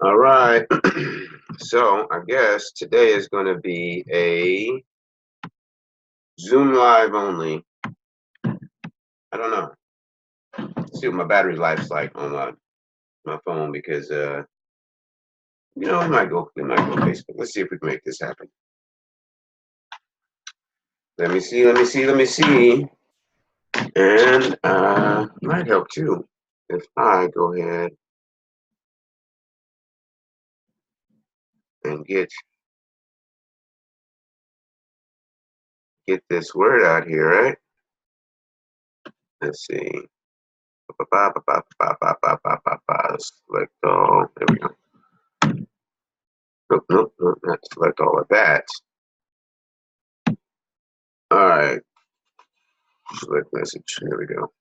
All right. So I guess today is going to be a Zoom live only. I don't know. Let's see what my battery life's like on my phone because we might go Facebook. Let's see if we can make this happen. Let me see. And might help too if I go ahead and get this word out here, right? Let's see. Select all. There we go. Nope, not select all of that. All right. Select message. There we go.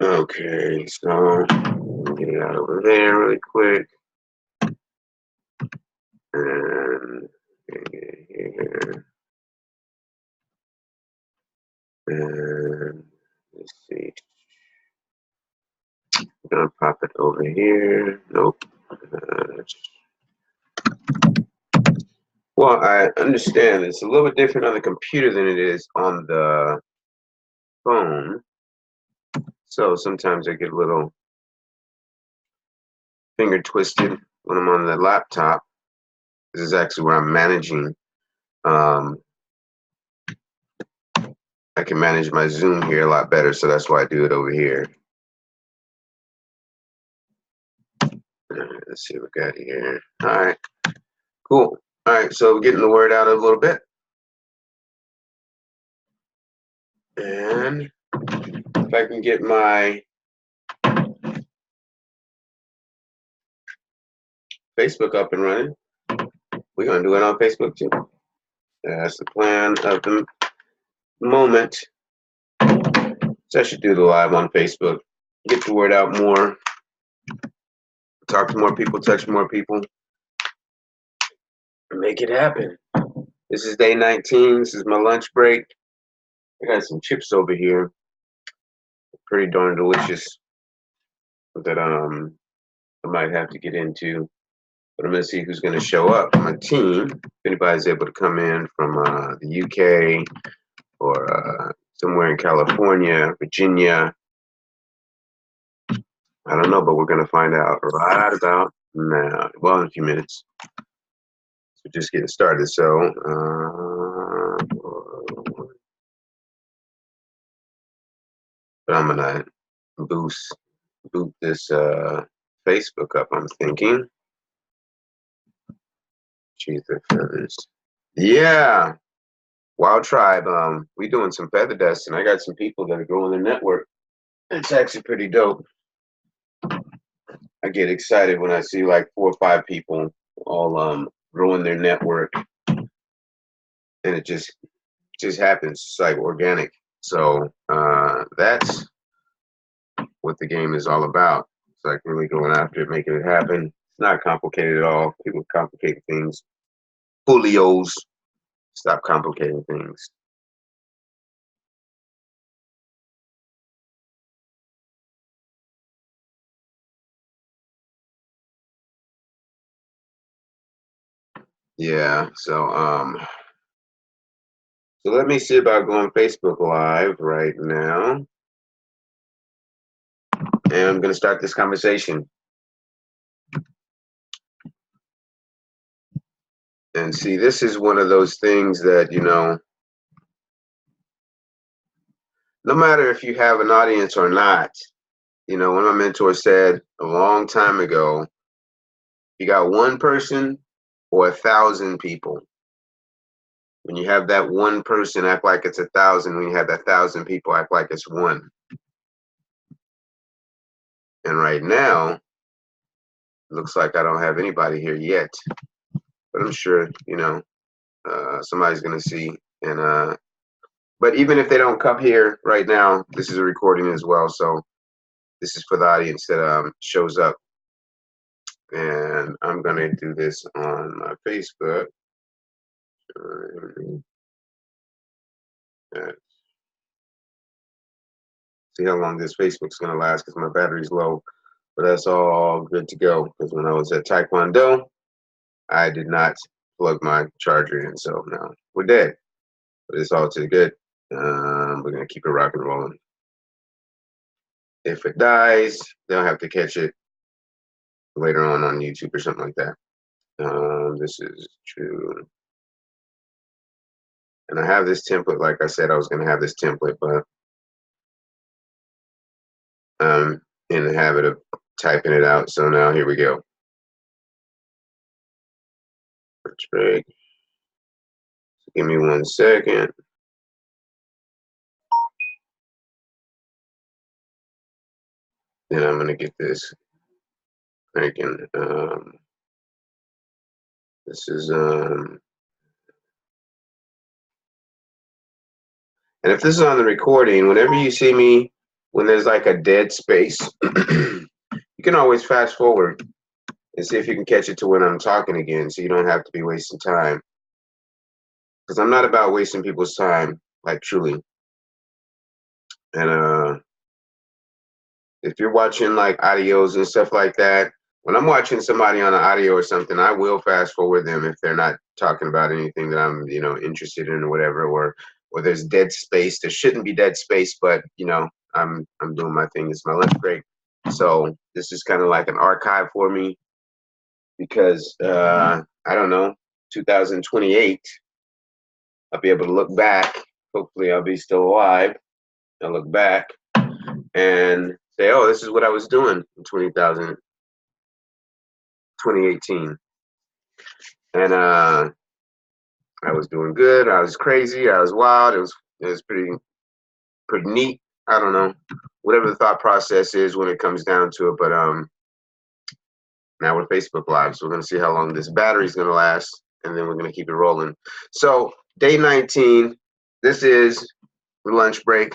Okay, so get it out over there really quick. And get it here. And let's see. I'm gonna pop it over here. Nope. Well, I understand it's a little bit different on the computer than it is on the phone. So sometimes I get a little finger twisted when I'm on the laptop. This is actually where I'm managing. I can manage my Zoom here a lot better, so that's why I do it over here. Let's see what we got here. All right, cool. All right, so we're getting the word out a little bit. And if I can get my Facebook up and running, we're going to do it on Facebook too. That's the plan of the moment. So I should do the live on Facebook, get the word out more, talk to more people, touch more people, and make it happen. This is day 19. This is my lunch break. I got some chips over here. Pretty darn delicious that I might have to get into. But I'm going to see who's going to show up on my team. If anybody's able to come in from the UK or somewhere in California, Virginia. I don't know, but we're going to find out right about now. Well, in a few minutes. So just getting started. So, but I'm going to boot this Facebook up, I'm thinking. Jeez, the feathers. Yeah. WoWTribe, we doing some feather dusting. I got some people that are growing their network. It's actually pretty dope. I get excited when I see like 4 or 5 people all growing their network, and it just happens. It's like organic. So that's what the game is all about. It's like really going after it, making it happen. It's not complicated at all. People complicate things. Folios, stop complicating things. Yeah, so let me see about going Facebook Live right now. And I'm gonna start this conversation. And see, this is one of those things that, no matter if you have an audience or not, one of my mentors said a long time ago, you got one person or 1,000 people. When you have that one person, act like it's 1,000. When you have that 1,000 people, act like it's one. And right now, looks like I don't have anybody here yet. But I'm sure, somebody's gonna see. And but even if they don't come here right now, this is a recording as well. So this is for the audience that shows up. And I'm gonna do this on my Facebook. See how long this Facebook's gonna last because my battery's low. But that's all good to go because when I was at Taekwondo, I did not plug my charger in, so now we're dead. But it's all too good. We're gonna keep it rock and rolling. If it dies, they'll have to catch it later on YouTube or something like that. This is true. And I have this template, like I said, I was gonna have this template, but I'm in the habit of typing it out. So now here we go. Let's break. Give me 1 second. Then I'm gonna get this cranking. This is and if this is on the recording, whenever you see me, when there's like a dead space, you can always fast forward and see if you can catch it to when I'm talking again, so you don't have to be wasting time. Because I'm not about wasting people's time, like truly. And if you're watching like audios and stuff like that, when I'm watching somebody on an audio or something, I will fast forward them if they're not talking about anything that I'm, interested in or whatever, or there's dead space. There shouldn't be dead space, but I'm doing my thing. It's my lunch break, so this is kind of like an archive for me because I don't know, 2028, I'll be able to look back. Hopefully, I'll be still alive. I'll look back and say, oh, this is what I was doing in 2018. And I was doing good. I was crazy. I was wild. It was pretty neat. I don't know, whatever the thought process is when it comes down to it. But now we're Facebook Live, so we're gonna see how long this battery's gonna last, and then we're gonna keep it rolling. So day 19. This is the lunch break.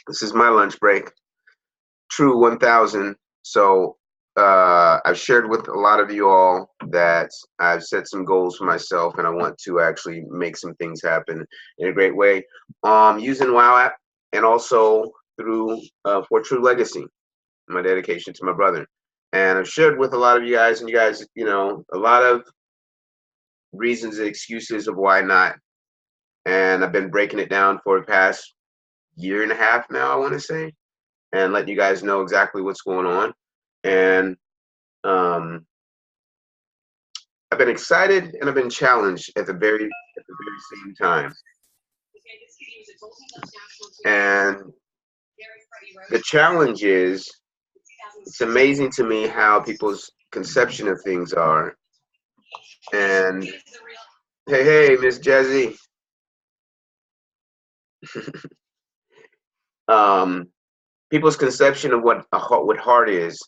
This is my lunch break. Troo1000. So I've shared with a lot of you all that I've set some goals for myself, and I want to actually make some things happen in a great way, using WoWApp and also through for True Legacy, my dedication to my brother. And I've shared with a lot of you guys, and you guys, a lot of reasons and excuses of why not. And I've been breaking it down for the past year and a half now, I want to say, and letting you guys know exactly what's going on. And I've been excited and I've been challenged at the very same time. And the challenge is, it's amazing to me how people's conception of things are. And hey, Miss Jazzy. People's conception of what hard is.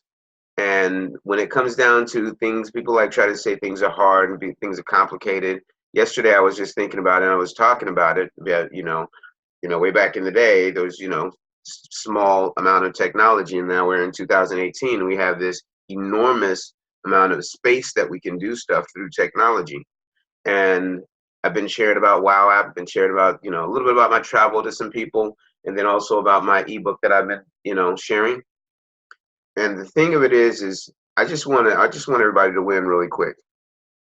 And when it comes down to things, people like try to say things are hard and things are complicated. Yesterday, I was just thinking about it, and I was talking about it. Way back in the day, there was, small amount of technology, and now we're in 2018, and we have this enormous amount of space that we can do stuff through technology. And I've been sharing about WoWApp. I've been sharing about, a little bit about my travel to some people, and then also about my ebook that I've been, sharing. And the thing of it is I just want everybody to win really quick.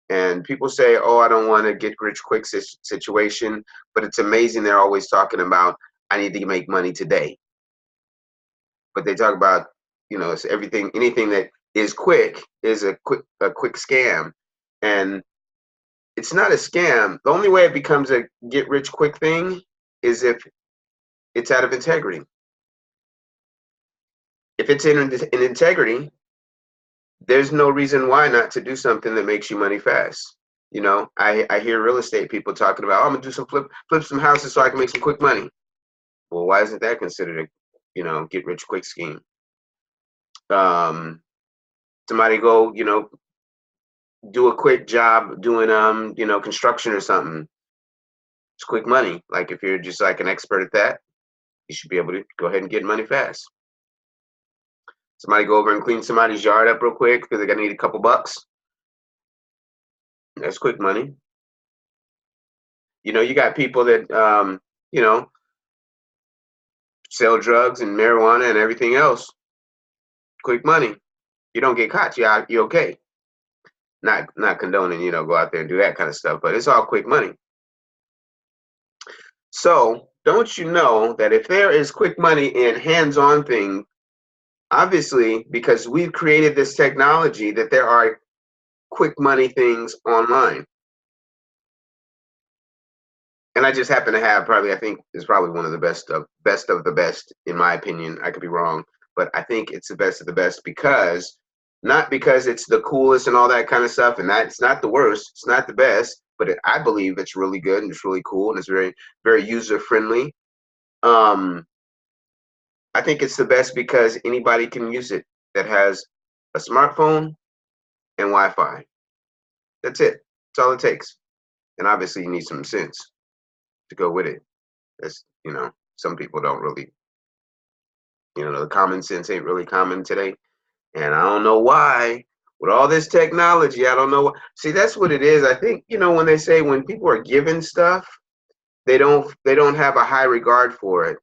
And people say, oh, I don't want to get rich quick situation, but it's amazing they're always talking about, I need to make money today. But they talk about, it's anything that is quick is a quick scam. And it's not a scam. The only way it becomes a get rich quick thing is if it's out of integrity. If it's in integrity, there's no reason why not to do something that makes you money fast. I hear real estate people talking about, oh, I'm gonna do some flip some houses so I can make some quick money. Well, why isn't that considered a get rich quick scheme? Somebody go do a quick job doing construction or something. It's quick money. Like if you're just like an expert at that, you should be able to go ahead and get money fast. Somebody go over and clean somebody's yard up real quick because they're gonna need a couple bucks. That's quick money. You got people that you know, sell drugs and marijuana and everything else. Quick money. You don't get caught, you're okay. Not condoning, go out there and do that kind of stuff, but it's all quick money. So don't you know that if there is quick money in hands-on thing, obviously because we've created this technology, that there are quick money things online. And I just happen to have I think is probably one of the best of the best, in my opinion. I could be wrong, but I think it's the best of the best because not because it's the coolest and all that kind of stuff, and that's not the worst. It's not the best, but I believe it's really good and it's really cool and it's very, very user friendly. I think it's the best because anybody can use it that has a smartphone and Wi-Fi. That's it. That's all it takes. And obviously, you need some sense to go with it. That's, some people don't really, the common sense ain't really common today. And I don't know why. With all this technology, I don't know. See, that's what it is. I think, when they say when people are given stuff, they don't have a high regard for it.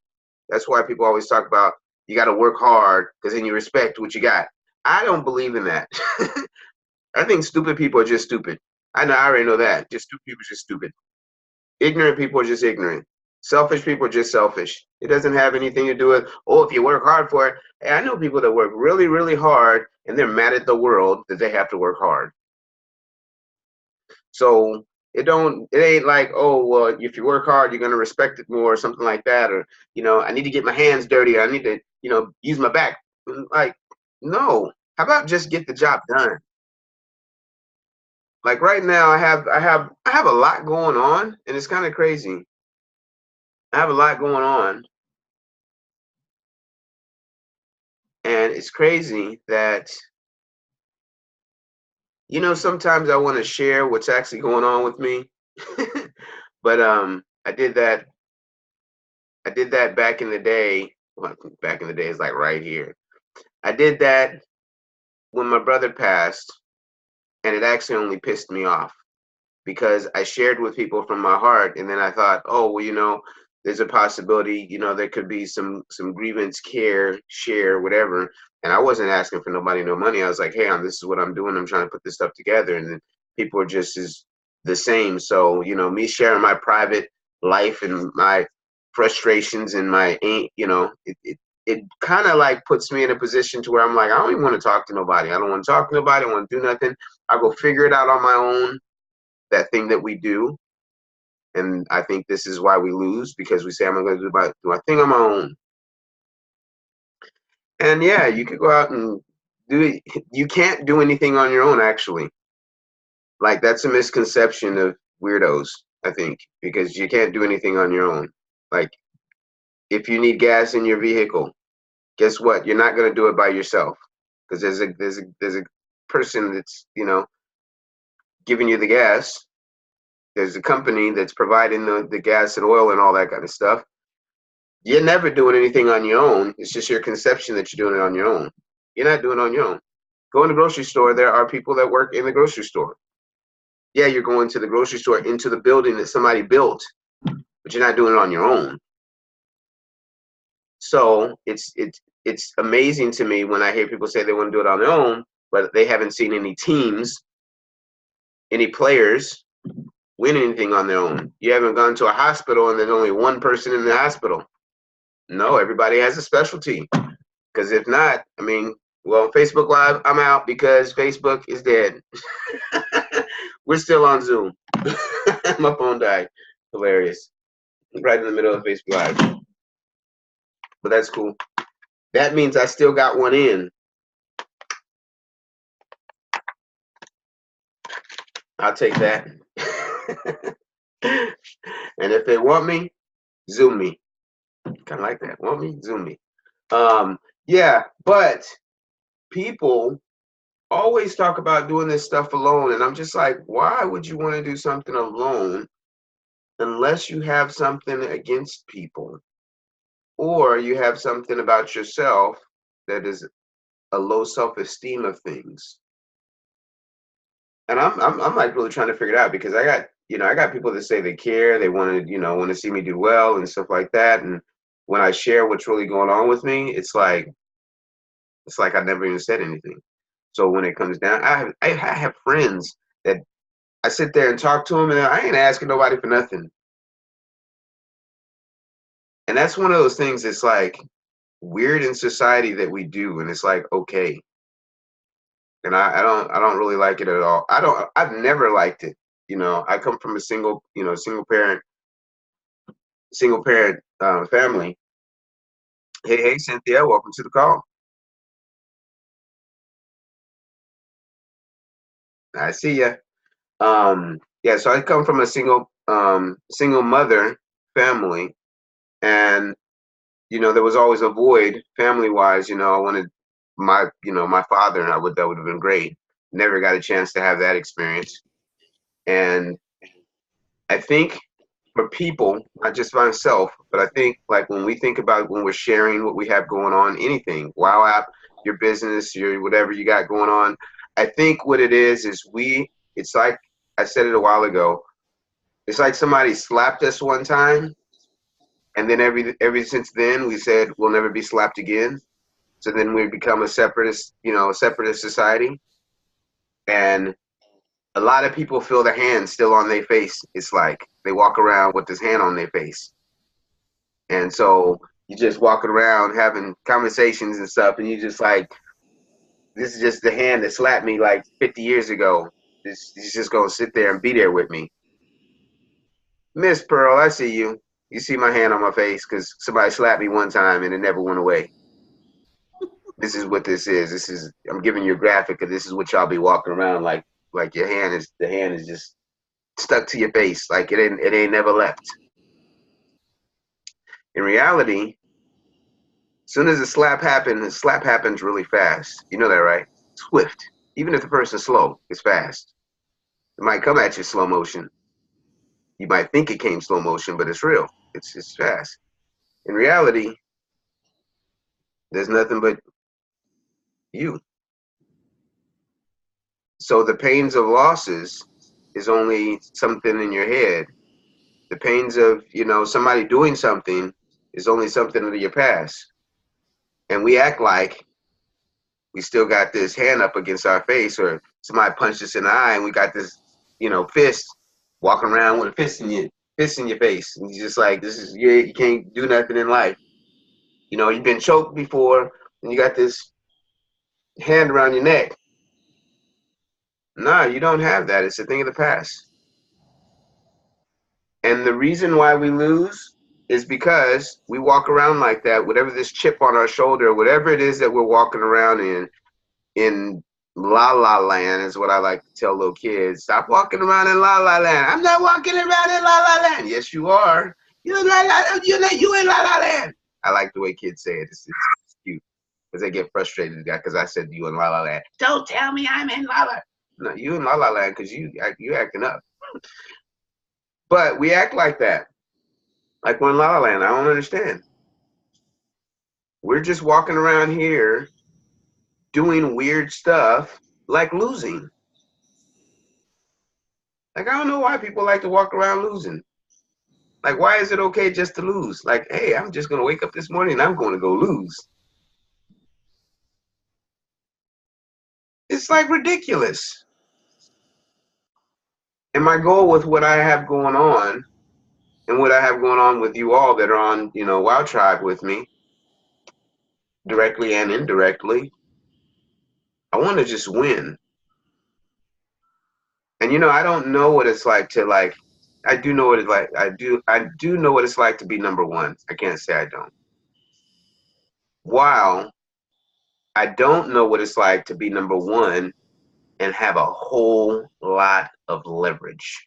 That's why people always talk about you got to work hard because then you respect what you got. I don't believe in that. I think stupid people are just stupid. I already know that. Just stupid people are just stupid. Ignorant people are just ignorant. Selfish people are just selfish. It doesn't have anything to do with, if you work hard for it. Hey, I know people that work really, really hard and they're mad at the world that they have to work hard. So it ain't like, well, if you work hard, you're going to respect it more or something like that. Or, I need to get my hands dirty. Or I need to, use my back. Like, no. How about just get the job done? Like right now, I have a lot going on, and it's kind of crazy. I have a lot going on, and it's crazy that sometimes I want to share what's actually going on with me. But I did that back in the day. Well, back in the day is like right here. I did that when my brother passed, and it actually only pissed me off because I shared with people from my heart, and then I thought, oh well, there's a possibility, there could be some grievance, share, whatever. And I wasn't asking for nobody no money. I was like, hey, this is what I'm doing. I'm trying to put this stuff together, and then people are just as the same. So me sharing my private life and my frustrations and my it kind of like puts me in a position to where I'm like, I don't even want to talk to nobody. I don't want to talk to nobody. I don't want to do nothing. I'll go figure it out on my own. That thing that we do. And I think this is why we lose, because we say, I'm going to do my thing on my own. And yeah, you could go out and do it. You can't do anything on your own, actually. Like, that's a misconception of weirdos, I think, because you can't do anything on your own. Like, if you need gas in your vehicle, guess what? You're not going to do it by yourself, because there's a person that's, giving you the gas. There's a company that's providing the gas and oil and all that kind of stuff. You're never doing anything on your own. It's just your conception that you're doing it on your own. You're not doing it on your own. Go in the grocery store, there are people that work in the grocery store. Yeah, you're going to the grocery store into the building that somebody built, but you're not doing it on your own. So it's amazing to me when I hear people say they want to do it on their own, but they haven't seen any teams, any players win anything on their own. You haven't gone to a hospital and there's only one person in the hospital. No, everybody has a specialty. Because if not, Facebook Live, I'm out because Facebook is dead. We're still on Zoom. My phone died. Hilarious. Right in the middle of Facebook Live. But that's cool. That means I still got one in. I'll take that. And if they want me, Zoom me. Kind of like that. Want me? Zoom me. Yeah, but people always talk about doing this stuff alone, and I'm just like, why would you want to do something alone unless you have something against people, or you have something about yourself that is a low self-esteem of things? And I'm like really trying to figure it out, because I got you know, I got people that say they care, they want to, you know, want to see me do well and stuff like that. And when I share what's really going on with me, it's like I never even said anything. So when it comes down, I have friends that I sit there and talk to them, and I ain't asking nobody for nothing. And that's one of those things that's like weird in society that we do, and it's like okay. And I don't really like it at all. I've never liked it. You know, I come from a single, you know, single parent family. Hey, Cynthia, welcome to the call. I see ya. Yeah, so I come from a single mother family, and you know, there was always a void family wise. You know, I wanted my father, and that would have been great. Never got a chance to have that experience, and I think for people, not just myself, but I think like when we think about when we're sharing what we have going on, anything, WoWApp, your business, your whatever you got going on, I think what it is it's like I said it a while ago, it's like somebody slapped us one time, and then every since then we said we'll never be slapped again. So then we become a separatist, you know, a separatist society, and a lot of people feel the hand still on their face. It's like they walk around with this hand on their face. And so you just walking around having conversations and stuff, and you just like, this is just the hand that slapped me like 50 years ago. He's just gonna sit there and be there with me. Miss Pearl, I see you. You see my hand on my face because somebody slapped me one time and it never went away. This is what this is. I'm giving you a graphic of this is what y'all be walking around like your hand is the hand is just stuck to your face like it ain't never left. In reality, as soon as the slap happens really fast. You know that, right? Swift. Even if the person's slow, it's fast. It might come at you slow motion. You might think it came slow motion, but it's real. It's fast. In reality, there's nothing but you. So the pains of losses is only something in your head. The pains of, you know, somebody doing something is only something of your past. And we act like we still got this hand up against our face, or somebody punched us in the eye and we got this, you know, fist walking around with a fist in your face. And you're just like, this is you can't do nothing in life. You know, you've been choked before and you got this hand around your neck. No, you don't have that. It's a thing of the past. And the reason why we lose is because we walk around like that, whatever this chip on our shoulder, whatever it is that we're walking around in la la land is what I like to tell little kids. Stop walking around in la la land. I'm not walking around in la la land. Yes, you are. You in la la land. I like the way kids say it. It's cute because they get frustrated because I said you in la la land. Don't tell me I'm in la la. No, you in la la land because you acting up. But we act like that. Like we're in La La Land. I don't understand. We're just walking around here doing weird stuff like losing. Like, I don't know why people like to walk around losing. Like, why is it okay just to lose? Like, hey, I'm just going to wake up this morning and I'm going to go lose. It's like ridiculous. And my goal with what I have going on and what I have going on with you all that are on, you know, WoWTribe with me, directly and indirectly, I want to just win. And you know, I don't know what it's like to like. I do know what it's like. I do know what it's like to be number one. I can't say I don't. While I don't know what it's like to be number one and have a whole lot of leverage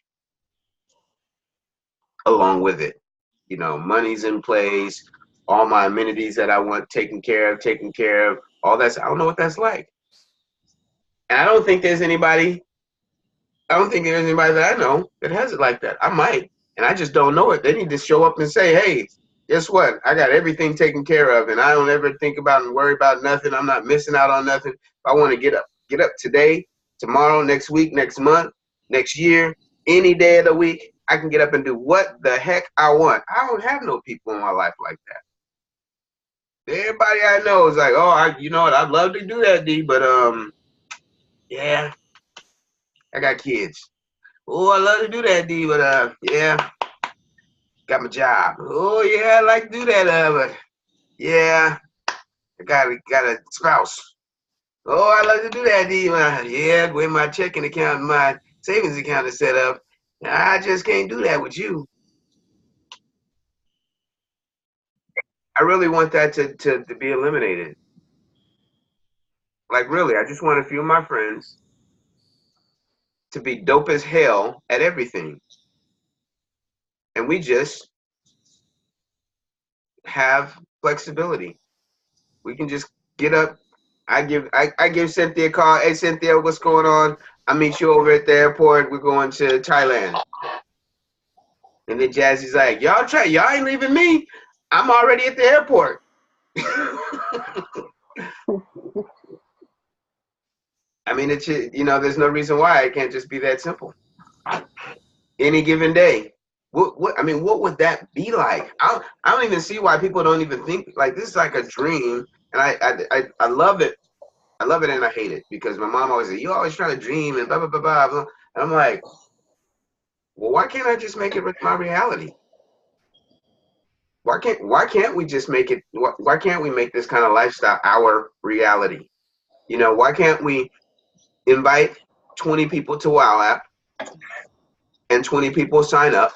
along with it. You know, money's in place, all my amenities that I want taken care of, all that's. I don't know what that's like. And I don't think there's anybody that I know that has it like that. I might, and I just don't know it. They need to show up and say, hey, guess what? I got everything taken care of, and I don't ever think about and worry about nothing. I'm not missing out on nothing. If I want to get up today, tomorrow, next week, next month, next year, Any day of the week, I can get up and do what the heck I want. I don't have no people in my life like that. Everybody I know is like, oh, you know what? I'd love to do that, D, but yeah, I got kids. Oh, I love to do that, D, but yeah, got my job. Oh yeah, I like to do that, but yeah, I got a spouse. Oh, I love to do that, D. Yeah, when my checking account, my savings account is set up, I just can't do that with you. I really want that to be eliminated. Like really, I just want a few of my friends to be dope as hell at everything, and we just have flexibility. We can just get up. I give Cynthia a call. Hey Cynthia, what's going on? I meet you over at the airport. We're going to Thailand. And then Jazzy's like, y'all ain't leaving me. I'm already at the airport. I mean, it's, you know, there's no reason why it can't just be that simple. Any given day. I mean, what would that be like? I don't even see why people don't even think like this is like a dream, and I love it. I love it and I hate it because my mom always said, "You always trying to dream and blah blah blah blah." Blah. And I'm like, well, why can't I just make it my reality? Why can't we just make it? Why can't we make this kind of lifestyle our reality? You know, why can't we invite 20 people to WoWApp and 20 people sign up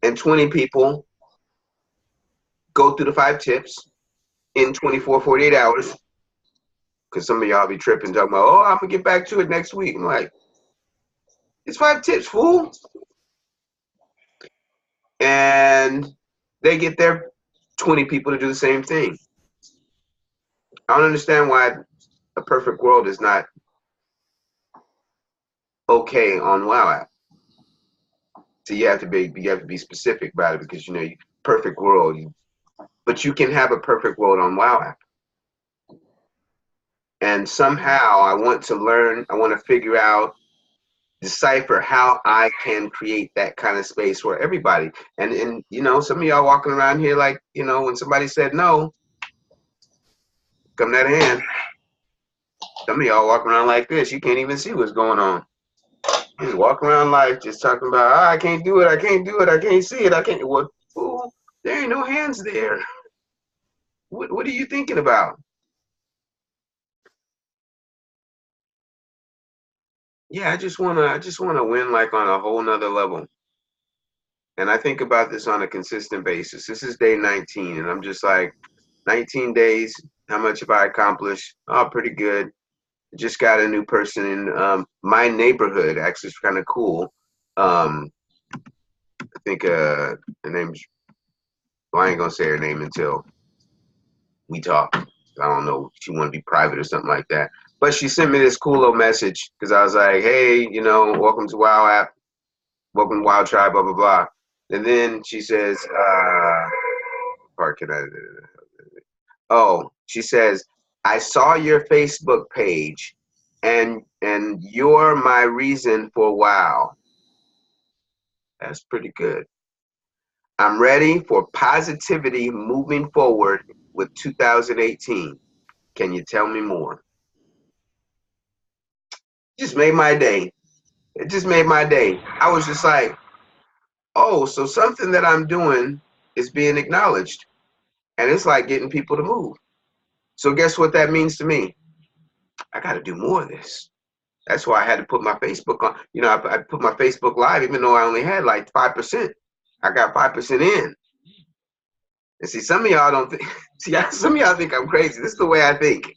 and 20 people go through the 5 tips in 24, 48 hours? Because some of y'all be tripping, talking about, oh, I'm going to get back to it next week. I'm like, it's 5 tips, fool. And they get their 20 people to do the same thing. I don't understand why a perfect world is not okay on WoWApp. So you have to be specific about it because you know perfect world. But you can have a perfect world on WoWApp. And somehow I want to learn. I want to figure out, decipher how I can create that kind of space for everybody. And you know, some of y'all walking around here like, you know, when somebody said no, come that hand. Some of y'all walking around like this. You can't even see what's going on. You just walk around life just talking about, oh, I can't do it, I can't do it, I can't see it, I can't. What? Fool, there ain't no hands there. What are you thinking about? Yeah, I just wanna win like on a whole nother level. And I think about this on a consistent basis. This is day 19, and I'm just like, 19 days. How much have I accomplished? Oh, pretty good. Just got a new person in my neighborhood. Actually, it's kind of cool. I think her name's. Well, I ain't gonna say her name until we talk. I don't know. She want to be private or something like that. But she sent me this cool little message because I was like, hey, you know, welcome to WoWApp, welcome to WoWTribe, blah blah blah. And then she says, part can I? Oh, she says, I saw your Facebook page, and you're my reason for WoW. That's pretty good. I'm ready for positivity moving forward with 2018. Can you tell me more? Just made my day. It just made my day. I was just like, oh, so something that I'm doing is being acknowledged. And it's like getting people to move. So guess what that means to me? I got to do more of this. That's why I had to put my Facebook on. You know, I put my Facebook live, even though I only had like 5%. I got 5% in. And see, some of y'all don't think, see, some of y'all think I'm crazy. This is the way I think.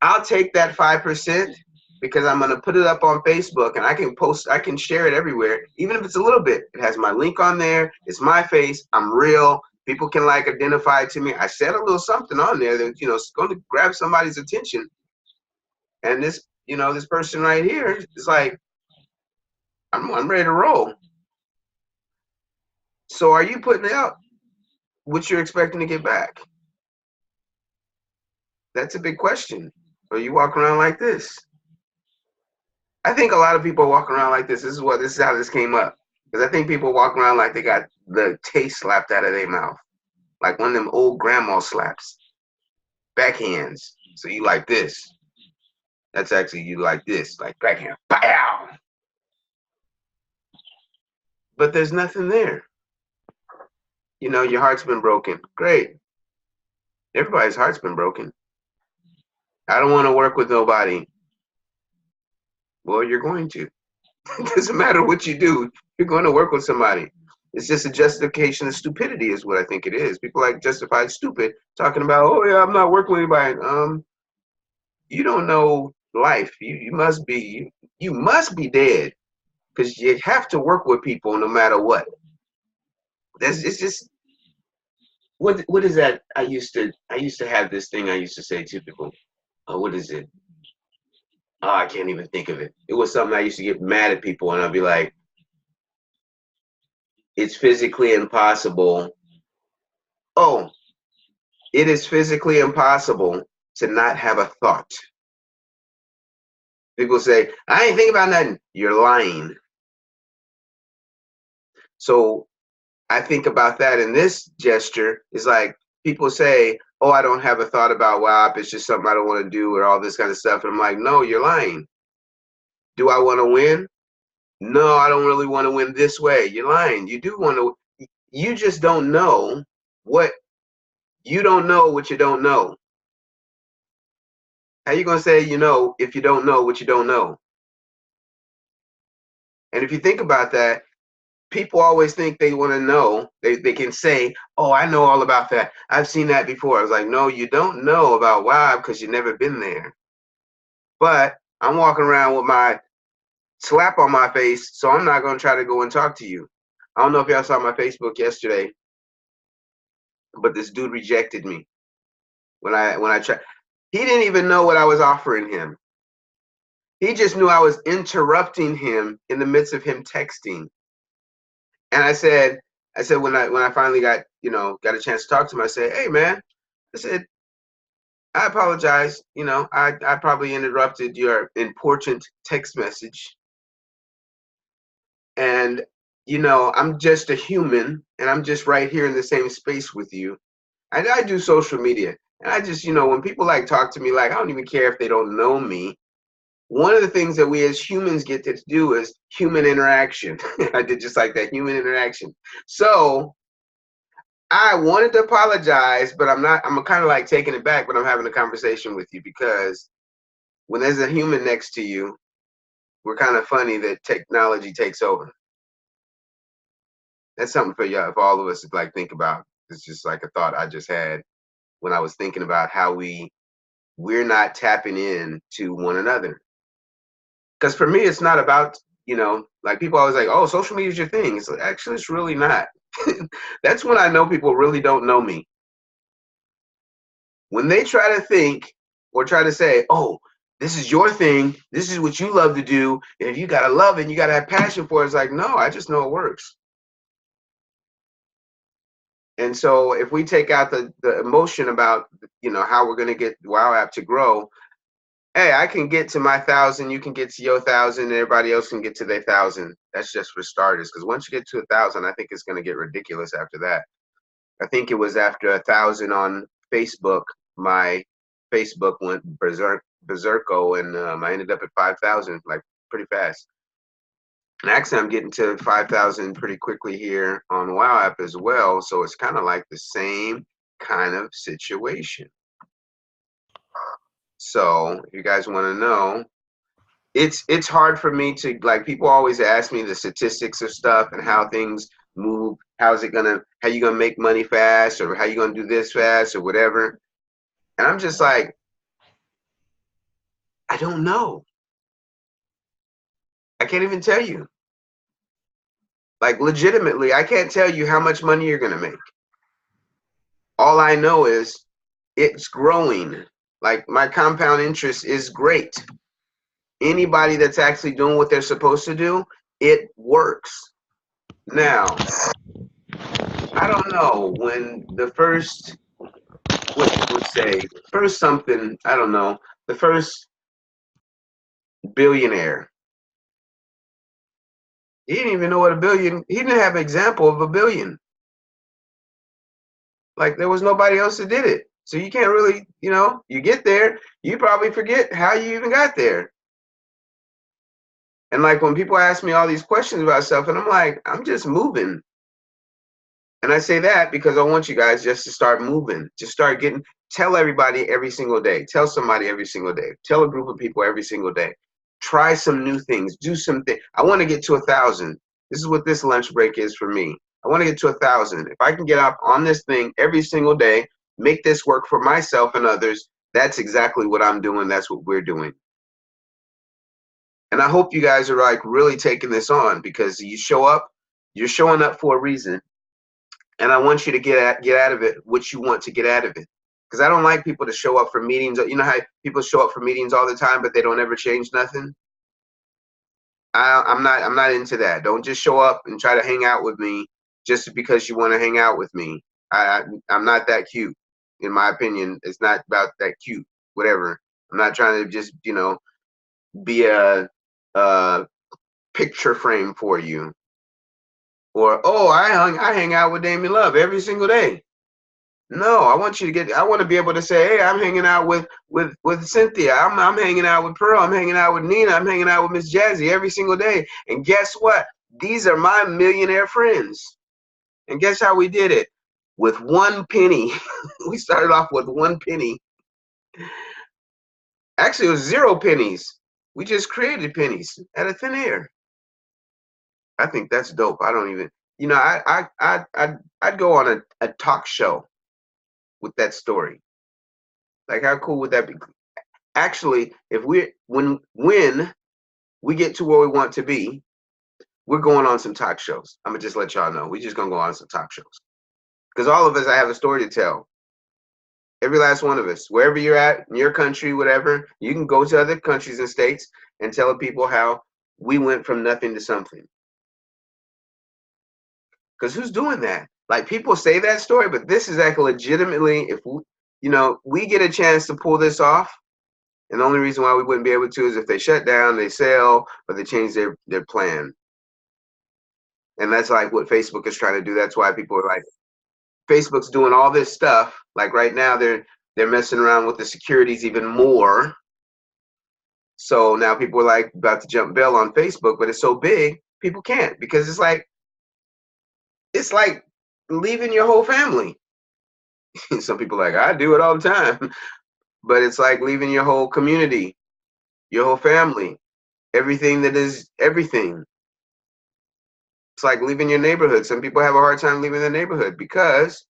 I'll take that 5% because I'm going to put it up on Facebook and I can post, I can share it everywhere, even if it's a little bit. It has my link on there. It's my face. I'm real. People can like identify to me. I said a little something on there that, you know, is going to grab somebody's attention. And this, you know, this person right here is like, I'm ready to roll. So are you putting out what you're expecting to get back? That's a big question. Or you walk around like this? I think a lot of people walk around like this. This is how this came up. Because I think people walk around like they got the taste slapped out of their mouth. Like one of them old grandma slaps. Backhands. So you like this. That's actually you like this. Like backhand. Pow! But there's nothing there. You know, your heart's been broken. Great. Everybody's heart's been broken. I don't want to work with nobody. Well, you're going to. It doesn't matter what you do. You're going to work with somebody. It's just a justification of stupidity is what I think it is. People like justified stupid talking about, oh yeah, I'm not working with anybody. You don't know life. You must be dead because you have to work with people no matter what. It's just what is that? I used to have this thing I used to say to people. What is it? Oh, I can't even think of it. It was something I used to get mad at people and I'd be like, it's physically impossible. Oh, it is physically impossible to not have a thought. People say, I ain't thinking about nothing. You're lying. So I think about that in this gesture is like people say, oh, I don't have a thought about WoWApp. It's just something I don't want to do or all this kind of stuff. And I'm like, no, you're lying. Do I want to win? No, I don't really want to win this way. You're lying. You do want to. You just don't know what you don't know what you don't know. How you gonna say you know if you don't know what you don't know? And if you think about that, people always think they want to know. They can say, oh, I know all about that. I've seen that before. I was like, no, you don't know about WoW because you've never been there. But I'm walking around with my slap on my face, so I'm not gonna try to go and talk to you. I don't know if y'all saw my Facebook yesterday, but this dude rejected me when I tried. He didn't even know what I was offering him. He just knew I was interrupting him in the midst of him texting. And I said when I finally got a chance to talk to him, I said, hey man, I said, I apologize. I probably interrupted your important text message. And I'm just a human and I'm just right here in the same space with you. I do social media. And I just, when people like talk to me, like I don't even care if they don't know me. One of the things that we as humans get to do is human interaction. I did just like that, human interaction. So I wanted to apologize, but I'm kind of like taking it back, but I'm having a conversation with you because when there's a human next to you, we're kind of funny that technology takes over. That's something for y'all, for all of us to like think about. It's just like a thought I just had when I was thinking about how we're not tapping in to one another. Because for me, it's not about, like people always like, oh, social media is your thing. It's like, actually, it's really not. That's when I know people really don't know me. When they try to think or try to say, oh, this is your thing. This is what you love to do. And if you got to love it and you got to have passion for it, it's like, no, I just know it works. And so if we take out the emotion about, how we're going to get WoWApp to grow, hey, I can get to my 1,000, you can get to your 1,000, and everybody else can get to their 1,000. That's just for starters. Because once you get to 1,000, I think it's going to get ridiculous after that. I think it was after 1,000 on Facebook, my Facebook went berserko, and I ended up at 5,000 like pretty fast. And actually, I'm getting to 5,000 pretty quickly here on WoWApp as well. So it's kind of like the same kind of situation. So if you guys want to know, it's hard for me to, like, people always ask me the statistics of stuff and how things move. How you gonna make money fast, or how you gonna do this fast, or whatever. And I'm just like, I don't know. I can't even tell you. Like, legitimately, I can't tell you how much money you're gonna make. All I know is it's growing. Like, my compound interest is great. Anybody that's actually doing what they're supposed to do, it works. Now, I don't know when the first, let's say, first something, I don't know, the first billionaire He didn't even know what a billion. He didn't have an example of a billion. Like there was nobody else that did it. So you can't really, you know, you get there, you probably forget how you even got there. And like when people ask me all these questions about stuff, and I'm like, I'm just moving. And I say that because I want you guys just to start moving. Just start getting, tell everybody every single day. Tell somebody every single day. Tell a group of people every single day. Try some new things. Do something. I want to get to 1,000. This is what this lunch break is for me. I want to get to 1,000. If I can get up on this thing every single day, make this work for myself and others, that's exactly what I'm doing. That's what we're doing. And I hope you guys are like really taking this on, because you show up, you're showing up for a reason. And I want you to get out of it what you want to get out of it. Because I don't like people to show up for meetings. You know how people show up for meetings all the time, but they don't ever change nothing? I'm not into that. Don't just show up and try to hang out with me just because you want to hang out with me. I'm not that cute. In my opinion, it's not about that cute. Whatever. I'm not trying to just, you know, be a picture frame for you. Or, oh, I hang out with Damien Love every single day. No, I want you to get. I want to be able to say, "Hey, I'm hanging out with Cynthia. I'm hanging out with Pearl. I'm hanging out with Nina. I'm hanging out with Miss Jazzy every single day." And guess what? These are my millionaire friends. And guess how we did it? With 1 penny. We started off with 1 penny. Actually, it was 0 pennies. We just created pennies out of thin air. I think that's dope. I don't even. You know, I'd go on a talk show with that story. Like, how cool would that be? Actually, if when we get to where we want to be, we're going on some talk shows. I'm gonna just let y'all know. We're just gonna go on some talk shows. Because all of us, I have a story to tell. Every last one of us, wherever you're at, in your country, whatever, you can go to other countries and states and tell people how we went from nothing to something. Because who's doing that? Like, people say that story, but this is like legitimately, if we, you know, we get a chance to pull this off. And the only reason why we wouldn't be able to is if they shut down, they sell, or they change their plan. And that's like what Facebook is trying to do. That's why people are like, Facebook's doing all this stuff. Like right now, they're messing around with the securities even more. So now people are like about to jump bail on Facebook, but it's so big, people can't, because it's like leaving your whole family. Some people are like, I do it all the time. But it's like leaving your whole community, your whole family, everything that is everything. It's like leaving your neighborhood. Some people have a hard time leaving their neighborhood because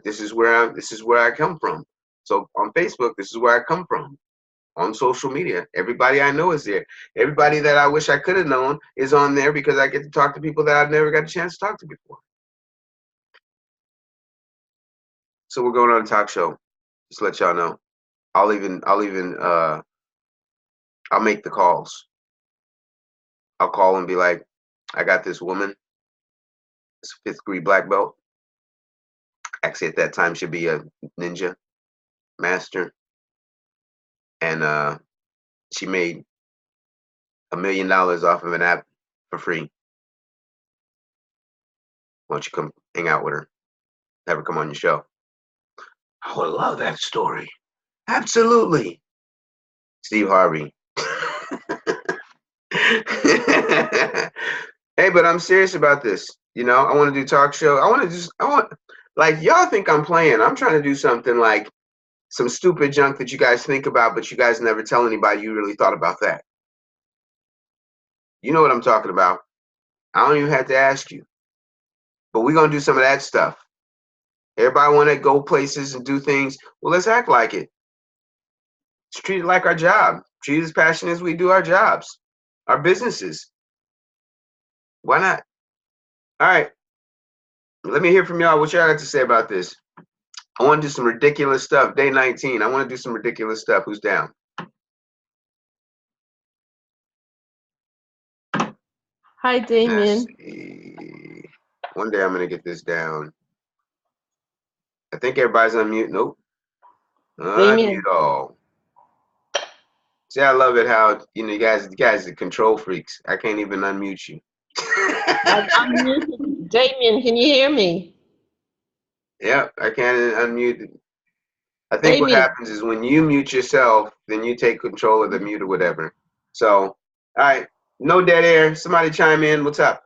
this is where I come from. So on Facebook, this is where I come from. On social media, everybody I know is there. Everybody that I wish I could have known is on there, because I get to talk to people that I've never got a chance to talk to before. So we're going on a talk show. Just to let y'all know. I'll make the calls. I'll call and be like, I got this woman, it's a 5th degree black belt. Actually, at that time, she'd be a ninja master. And she made $1 million off of an app for free. Why don't you come hang out with her? Have her come on your show. I would love that story. Absolutely. Steve Harvey. Hey, but I'm serious about this. You know, I want to do talk show. Like, y'all think I'm playing. I'm trying to do something like some stupid junk that you guys think about, but you guys never tell anybody you really thought about that. You know what I'm talking about. I don't even have to ask you. But we're going to do some of that stuff. Everybody want to go places and do things. Well, let's act like it. Let's treat it like our job. Treat it as passionate as we do our jobs, our businesses. Why not? All right. Let me hear from y'all. What y'all got to say about this? I want to do some ridiculous stuff. Day 19. I want to do some ridiculous stuff. Who's down? Hi, Damien. One day I'm going to get this down. I think everybody's on mute. Nope. Unmute all. See, I love it how, you know, you guys are control freaks. I can't even unmute you. I'm unmuted. Damien, can you hear me? Yep, I can't unmute. I think what Damien. happens is when you mute yourself, then you take control of the mute or whatever. So, all right, no dead air. Somebody chime in. What's up?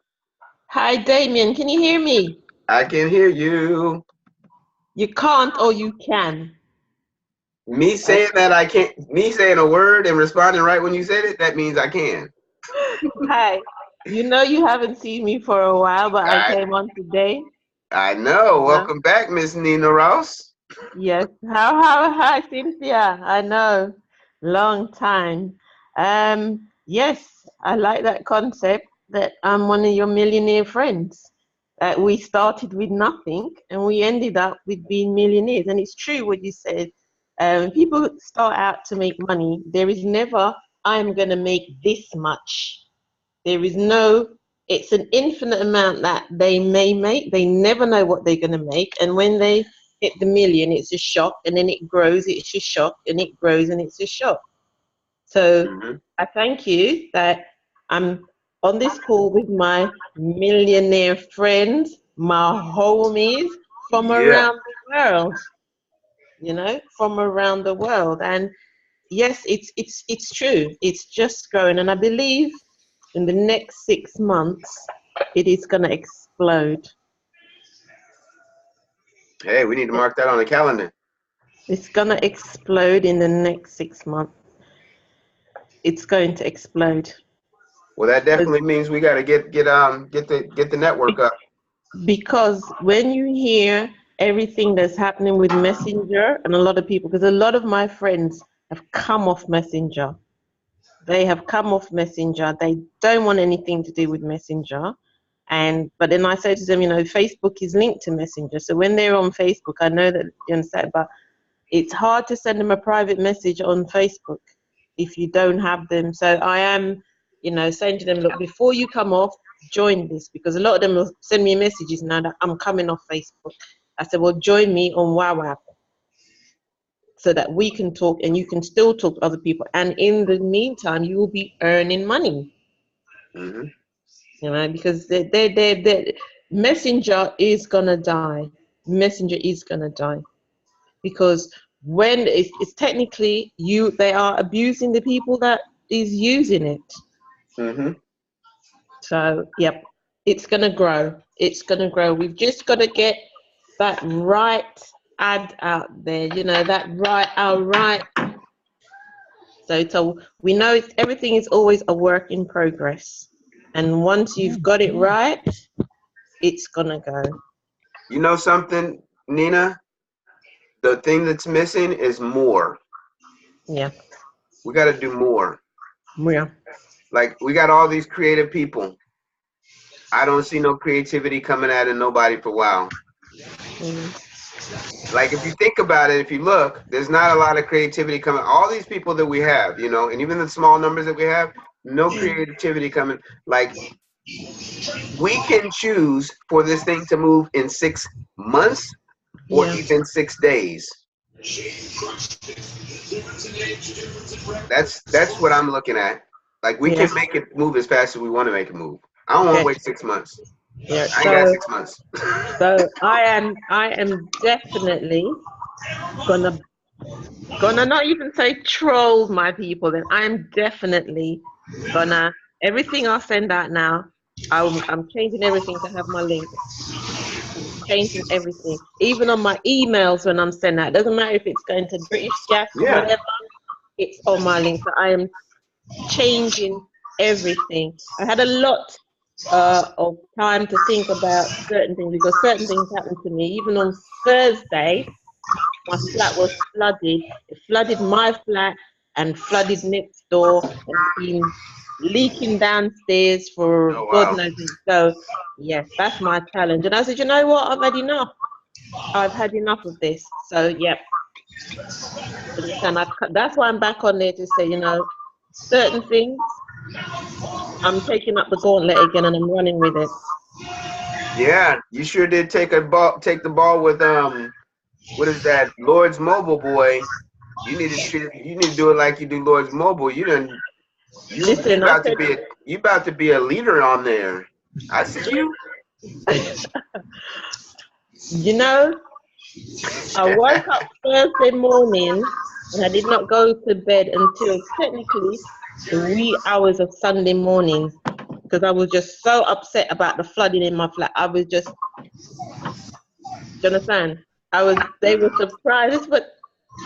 Hi, Damien. Can you hear me? I can hear you. You can't or you can. Me saying that I can't, me saying a word and responding right when you said it, that means I can. Hi. You know you haven't seen me for a while, but I I came on today. I know. No? Welcome back, Miss Nina Ross. Yes. Hi, Cynthia. I know. Long time. Yes, I like that concept that I'm one of your millionaire friends. That we started with nothing and we ended up with being millionaires. And it's true what you said. People start out to make money. There is never, I'm going to make this much. There is no, it's an infinite amount that they may make. They never know what they're going to make. And when they hit the million, it's a shock. And then it grows, it's a shock. And it grows and it's a shock. So I thank you that I'm on this call with my millionaire friends, my homies from Yeah. around the world, from around the world. And yes, it's true. It's just growing. And I believe in the next 6 months, it is going to explode. Hey, we need to mark that on the calendar. It's going to explode in the next 6 months. It's going to explode. Well, that definitely means we got to get the network up. Because when you hear everything that's happening with Messenger, and a lot of people, because a lot of my friends have come off Messenger. They have come off Messenger. They don't want anything to do with Messenger. But then I say to them, Facebook is linked to Messenger. So when they're on Facebook, I know that you understand, but it's hard to send them a private message on Facebook if you don't have them. So I am, saying to them, look, before you come off, join this, because a lot of them will send me messages now that I'm coming off Facebook. I said, well, join me on WoWApp so that we can talk and you can still talk to other people. And in the meantime, you will be earning money. Because Messenger is gonna die. Messenger is gonna die because when it's technically they are abusing the people that is using it. So yep, it's gonna grow. It's gonna grow. We've just got to get that right ad out there. Our right. So we know everything is always a work in progress, and once you've got it right, it's gonna go. You know something, Nina? The thing that's missing is more. Yeah. We got to do more. Yeah. Like, we got all these creative people. I don't see no creativity coming out of nobody for a while. Like, if you think about it, if you look, there's not a lot of creativity coming. All these people that we have, and even the small numbers that we have, no creativity coming. Like, we can choose for this thing to move in 6 months or even 6 days. That's what I'm looking at. Like, we can make it move as fast as we want to make it move. I don't want to wait 6 months. Yeah, I ain't got 6 months. So I am definitely gonna not even say troll my people. Then I'm definitely gonna everything I'll send out now. I'm changing everything to have my link. Changing everything, even on my emails when I'm sending out. Doesn't matter if it's going to British Gas or whatever. It's on my link. So I am changing everything. I had a lot of time to think about certain things because certain things happened to me. Even on Thursday, my flat was flooded. It flooded my flat and flooded next door and been leaking downstairs for God knows. So yes, that's my challenge. And I said, you know what? I've had enough. I've had enough of this. So yep. And that's why I'm back on there to say, certain things, I'm taking up the gauntlet again and I'm running with it. Yeah, you sure did take the ball with what is that, Lord's Mobile boy. You need to do it like you do Lord's Mobile. You about to be a leader on there. I see you. You know, I woke up Thursday morning and I did not go to bed until technically the wee hours of Sunday morning because I was just so upset about the flooding in my flat. I was just, do you understand? They were surprised, but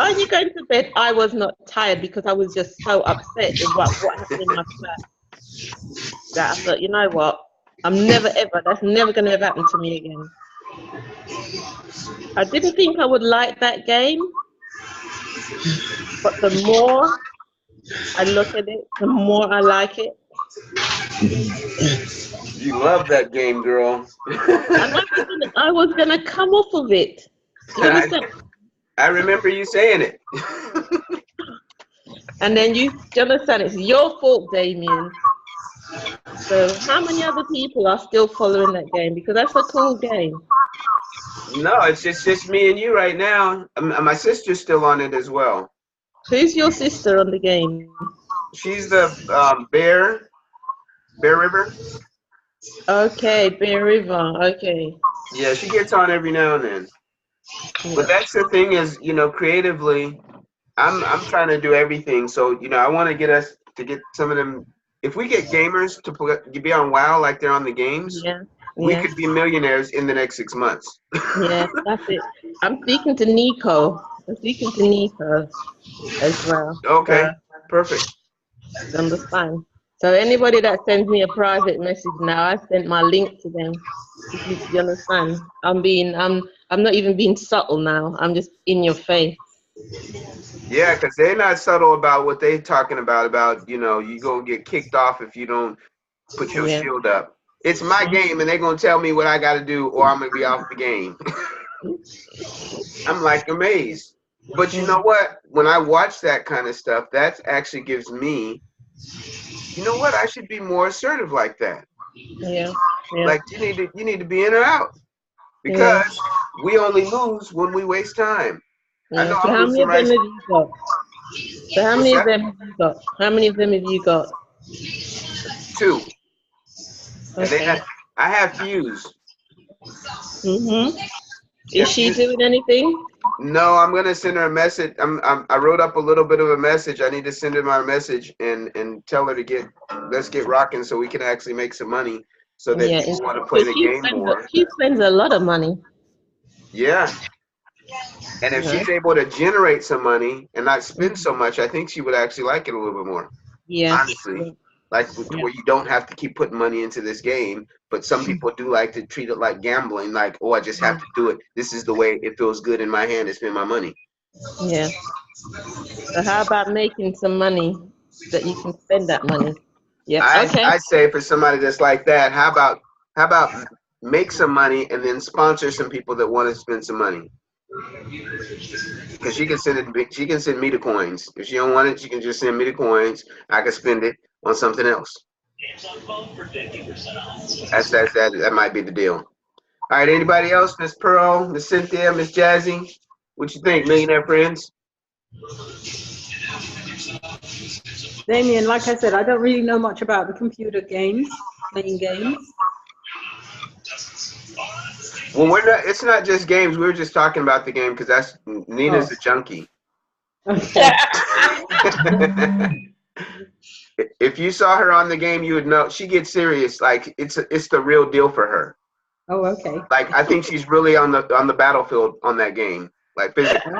are you going to bed? I was not tired because I was just so upset with what happened in my flat that I thought, you know what? That's never going to ever happen to me again. I didn't think I would like that game, but the more I look at it, the more I like it. You love that game, girl. And I was gonna come off of it. Do you understand? I remember you saying it. And then do you understand? It's your fault, Damien. So how many other people are still following that game? Because that's a cool game. No, it's just me and you right now. My sister's still on it as well. Who's your sister on the game? She's the Bear River. Okay, Bear River. Okay. Yeah, she gets on every now and then. Yeah. But that's the thing is, you know, creatively, I'm trying to do everything. So, you know, I want to get us to get some of them. If we get gamers to be on WoW like they're on the games, Yeah. we could be millionaires in the next 6 months. Yeah, that's it. I'm speaking to Nico. As well. Okay, perfect. You understand? So anybody that sends me a private message now, I sent my link to them. You understand? I'm not even being subtle now. I'm just in your face. Yeah, because they're not subtle about what they're talking about, you know, you gonna get kicked off if you don't put your shield up. It's my game and they're gonna tell me what I gotta do or I'm gonna be off the game. I'm like amazed. But you know what? When I watch that kind of stuff, that actually gives me, you know what? I should be more assertive like that. Yeah. Like you need to be in or out because we only lose when we waste time. Yeah. I know So I'm how many losing of right. them have you got? So how many of them have you got? How many of them have you got? 2. Okay. And I have Fuse. Is she doing anything? No, I'm gonna send her a message. I wrote up a little bit of a message. I need to send her my message and tell her to let's get rocking so we can actually make some money so that people want to play the game more. She spends a lot of money. Yeah. And if she's able to generate some money and not spend so much, I think she would actually like it a little bit more. Yeah. Honestly. Like where you don't have to keep putting money into this game, but some people do like to treat it like gambling, like, oh, I just have to do it. This is the way it feels good in my hand to spend my money. Yeah. So how about making some money that you can spend that money? Yeah. I say for somebody that's like that, how about make some money and then sponsor some people that want to spend some money? Because she can send me the coins. If she don't want it, she can just send me the coins. I can spend it on something else. That might be the deal. All right, anybody else? Miss Pearl, Miss Cynthia, Miss Jazzy, what you think, millionaire friends? Damien, like I said, I don't really know much about the computer games, playing games. Well, it's not just games. We were just talking about the game because Nina's a junkie. Okay. If you saw her on the game, you would know she gets serious. Like it's the real deal for her. Oh, okay. Like I think she's really on the battlefield on that game, like physically.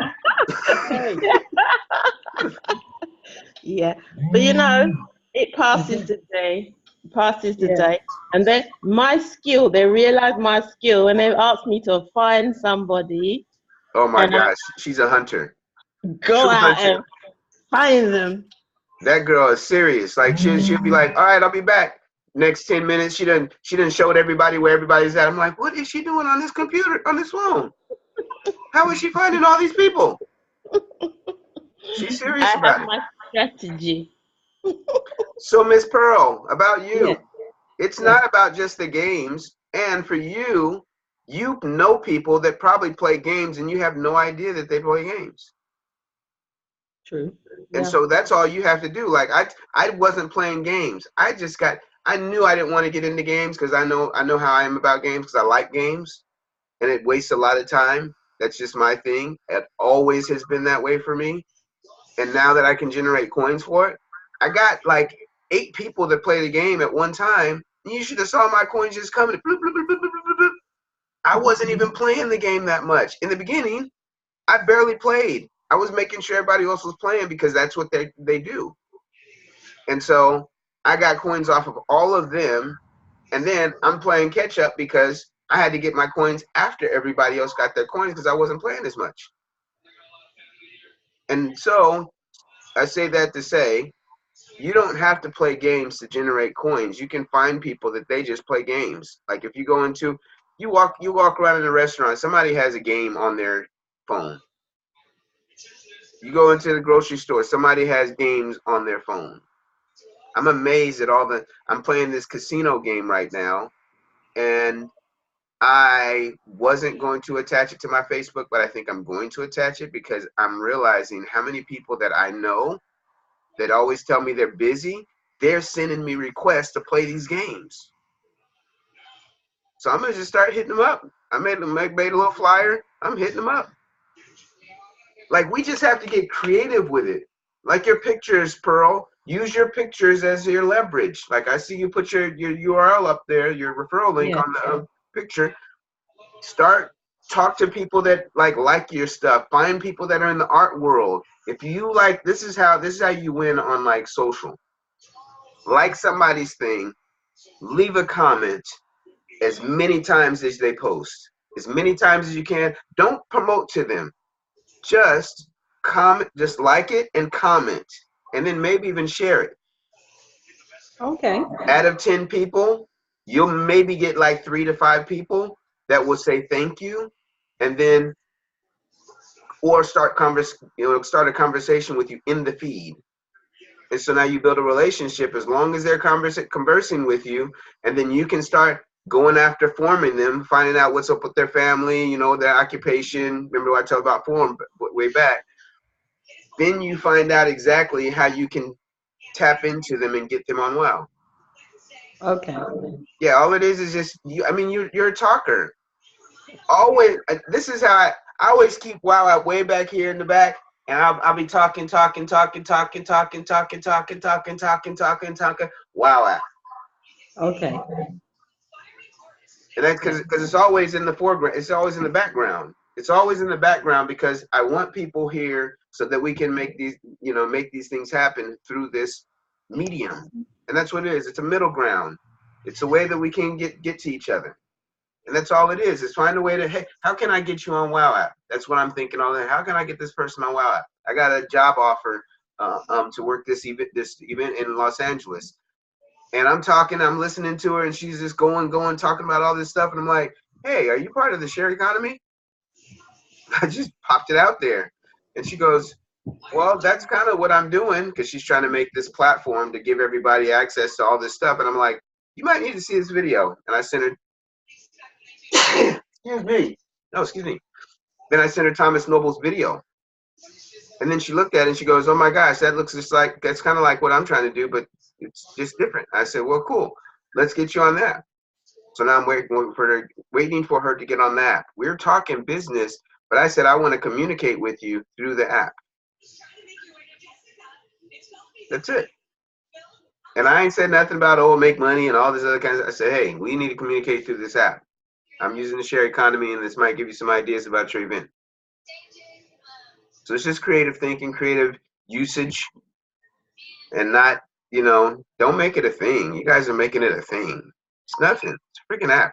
Yeah, but you know, it passes the day. And then they realize my skill, and they ask me to find somebody. Oh my gosh, she's a hunter. Go out and find them. That girl is serious. Like she'll be like, all right, I'll be back. Next 10 minutes, she done showed everybody where everybody's at. I'm like, what is she doing on this computer, on this phone? How is she finding all these people? She's serious about it. My strategy. So Miss Pearl, about you. Yeah. It's not about just the games. And for you, you know people that probably play games and you have no idea that they play games. True. And so that's all you have to do. Like I wasn't playing games. I I knew I didn't want to get into games because I know how I am about games because I like games, and it wastes a lot of time. That's just my thing. It always has been that way for me. And now that I can generate coins for it, I got like 8 people that play the game at one time. And you should have saw my coins just coming. Bloop, bloop, bloop, bloop, bloop, bloop, bloop. I wasn't even playing the game that much. In the beginning, I barely played. I was making sure everybody else was playing because that's what they do. And so I got coins off of all of them. And then I'm playing catch up because I had to get my coins after everybody else got their coins because I wasn't playing as much. And so I say that to say, you don't have to play games to generate coins. You can find people that they just play games. Like if you go into, you walk around in a restaurant, somebody has a game on their phone. You go into the grocery store, somebody has games on their phone. I'm amazed at I'm playing this casino game right now, and I wasn't going to attach it to my Facebook, but I think I'm going to attach it because I'm realizing how many people that I know that always tell me they're busy, they're sending me requests to play these games. So I'm going to just start hitting them up. I made a little flyer. I'm hitting them up. Like, we just have to get creative with it. Like your pictures, Pearl. Use your pictures as your leverage. Like I see you put your URL up there, your referral link on the picture. Talk to people that like your stuff. Find people that are in the art world. If you like, this is how you win on like social. Like somebody's thing, leave a comment as many times as they post. As many times as you can. Don't promote to them. Just comment, just like it and comment. And then maybe even share it. Okay. Out of 10 people, you'll maybe get like 3 to 5 people that will say thank you, and then or start a conversation with you in the feed. And so now you build a relationship as long as they're conversing with you, and then you can start going after forming them, finding out what's up with their family, their occupation. Remember what I told about form way back. Then you find out exactly how you can tap into them and get them on WoW. Okay. Yeah, all it is just you're a talker. Always, this is how I always keep WoW way back here in the back, and I'll be talking. WoW. Okay. And that's because it's always in the foreground. It's always in the background. It's always in the background because I want people here so that we can make these things happen through this medium. And that's what it is. It's a middle ground. It's a way that we can get to each other. And that's all it is. It's find a way to, hey, how can I get you on WoWApp? That's what I'm thinking all day. How can I get this person on WoWApp? I got a job offer to work this event in Los Angeles. And I'm listening to her, and she's just going, talking about all this stuff. And I'm like, hey, are you part of the share economy? I just popped it out there. And she goes, well, that's kind of what I'm doing, because she's trying to make this platform to give everybody access to all this stuff. And I'm like, you might need to see this video. And I sent her, excuse me. Then I sent her Thomas Noble's video. And then she looked at it and she goes, oh my gosh, that looks just like, that's kind of like what I'm trying to do, but it's just different. I said, well, cool. Let's get you on that. So now I'm waiting for her to get on that. We're talking business, but I said, I want to communicate with you through the app. That's it. And I ain't said nothing about, make money and all this other kinds of, I said, hey, we need to communicate through this app. I'm using the share economy, and this might give you some ideas about your event. So it's just creative thinking, creative usage, and not, don't make it a thing. You guys are making it a thing. It's nothing. It's a freaking app.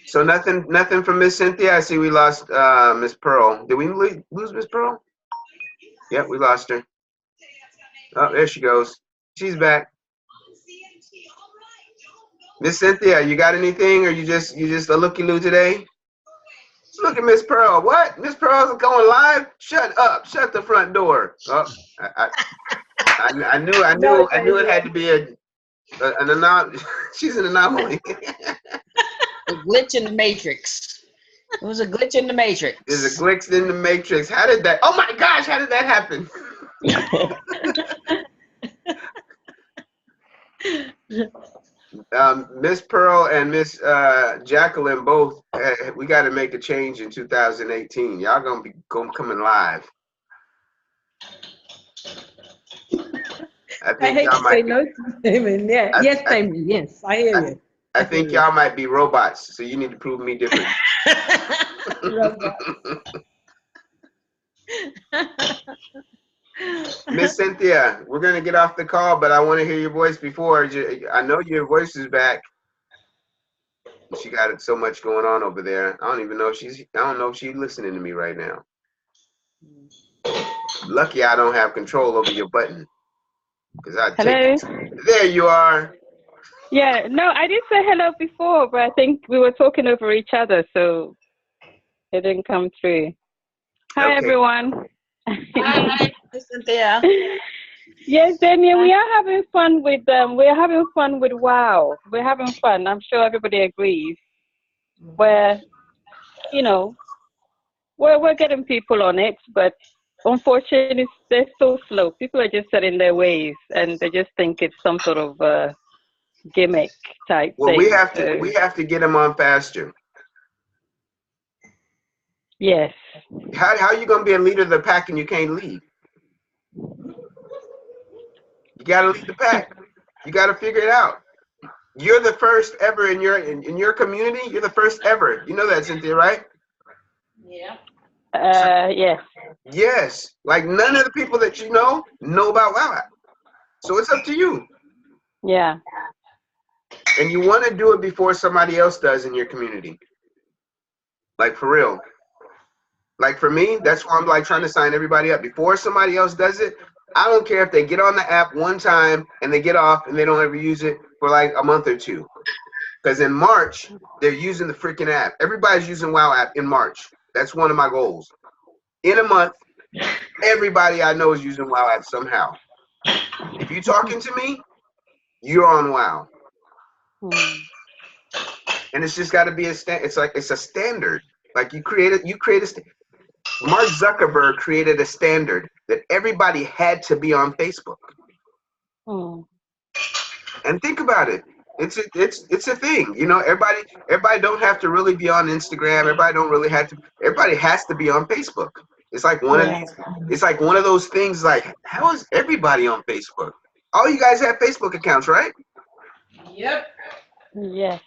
So nothing from Miss Cynthia. I see we lost Miss Pearl. Did we lose Miss Pearl? Yep, we lost her. Oh, there she goes. She's back. Miss Cynthia, you got anything, or you just a looky-loo today? Look at Miss Pearl. What? Miss Pearl's going live? Shut up. Shut the front door. Oh, I knew it had to be an anomaly. She's an anomaly. A glitch in the matrix. It was a glitch in the matrix. There's a glitch in the matrix. How did that? Oh my gosh! How did that happen? Miss Pearl and Miss Jacqueline both. We got to make a change in 2018. Y'all gonna be coming live. I I think hate y'all to say might. no to Damon. Yeah. Yes, Damon. Yes, I hear you. I think y'all might be robots, so you need to prove me different. Miss Cynthia, we're gonna get off the call, but I want to hear your voice before. I know your voice is back. She got so much going on over there. I don't even know if she's. I don't know if she's listening to me right now. Lucky I don't have control over your button, because I'd take it. There you are. Yeah, no, I did say hello before, but I think we were talking over each other, so it didn't come through. Hi, Okay. everyone. Hi, Cynthia. Yes, Daniel, we are having fun with WoW. We're having fun. I'm sure everybody agrees. We're getting people on it, but unfortunately, they're so slow. People are just set in their ways, and they just think it's some sort of gimmick type Well, thing. we have to get them on faster. Yes. How are you gonna be a leader of the pack and you can't lead? You gotta lead the pack. You gotta figure it out. You're the first ever in your community. You're the first ever. You know that, Cynthia, right? Yeah. Yes. Yes. Like none of the people that you know about WoWApp. So it's up to you. Yeah. And you want to do it before somebody else does in your community. Like for real. Like for me, that's why I'm like trying to sign everybody up before somebody else does it. I don't care if they get on the app one time and they get off and they don't ever use it for like a month or two. Because in March, they're using the freaking app. Everybody's using WoW app in March. That's one of my goals. In a month, everybody I know is using WoW app somehow. If you're talking to me, you're on WoW. And it's just got to be a it's a standard. Like you create a Mark Zuckerberg created a standard that everybody had to be on Facebook. And think about it. It's a thing. You know, everybody don't have to really be on Instagram. Everybody has to be on Facebook. It's like one of those things like, how is everybody on Facebook? All you guys have Facebook accounts, right? Yep. Yes.